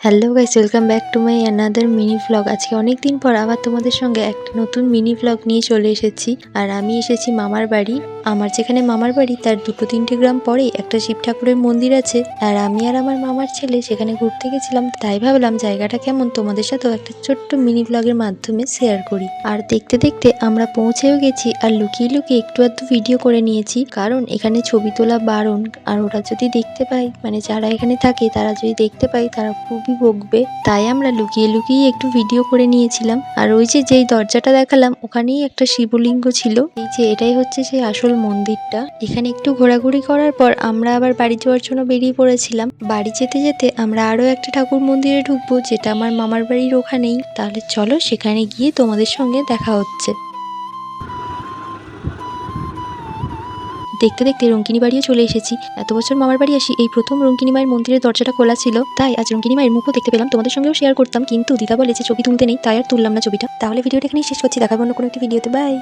Hello guys, welcome back to my another mini vlog. আজকে অনেক দিন পর আবার তোমাদের সঙ্গে একটা নতুন মিনি ভ্লগ নিয়ে চলে এসেছি। আর আমি এসেছি মামার বাড়ি। আমার যেখানে মামার বাড়ি তার 2-3টে গ্রাম পরে একটা শিব ঠাকুরের মন্দির আছে। আর আমি আর আমার মামার ছেলে সেখানে ঘুরতে গেছিলাম, তাই ভাবলাম জায়গাটা কেমন তোমাদের সাথেও একটা ছোট্ট মিনি ভ্লগের মাধ্যমে শেয়ার করি। আর দেখতে দেখতে আমরা পৌঁছেও গেছি। আর লুকিয়ে লুকিয়ে একটু আধটু ভিডিও করে নিয়েছি, কারণ এখানে ছবি তোলা বারণ। আর ওরা যদি দেখতে পায়, মানে যারা এখানে থাকে তারা যদি দেখতে পায় তারা খুবই বকবে। তাই আমরা লুকিয়ে লুকিয়ে একটু ভিডিও করে নিয়েছিলাম। আর ওই যে যেই দরজাটা দেখালাম ওখানেই একটা শিবলিঙ্গ ছিল। এই যে এটাই হচ্ছে সেই আসল মন্দিরটা। এখানে একটু ঘোরাঘুরি করার পর আমরা আবার বাড়ি যাওয়ার জন্য বেরিয়ে পড়েছিলাম। বাড়ি যেতে যেতে আমরা আরো একটা ঠাকুর মন্দিরে ঢুকবো, যেটা আমার মামার বাড়ির ওখানেই। তাহলে চলো সেখানে গিয়ে তোমাদের সঙ্গে দেখা হচ্ছে। দেখতে দেখতে রঙ্কিনী বাড়িও চলে এসেছি। এত বছর মামার বাড়ি আসি, এই প্রথম রঙ্কিনী মায়ের মন্দিরের দরজাটা খোলা ছিল, তাই আজ রঙ্কিনী মায়ের মুখও দেখতে পেলাম। তোমাদের সঙ্গেও শেয়ার করতাম, কিন্তু দিদা বলেছে ছবি তুলতে নেই, তাই আর তুললাম না ছবিটা। তাহলে ভিডিওটা এখানেই শেষ করছি, দেখাবো অন্য কোনো একটি ভিডিওতে। বাই।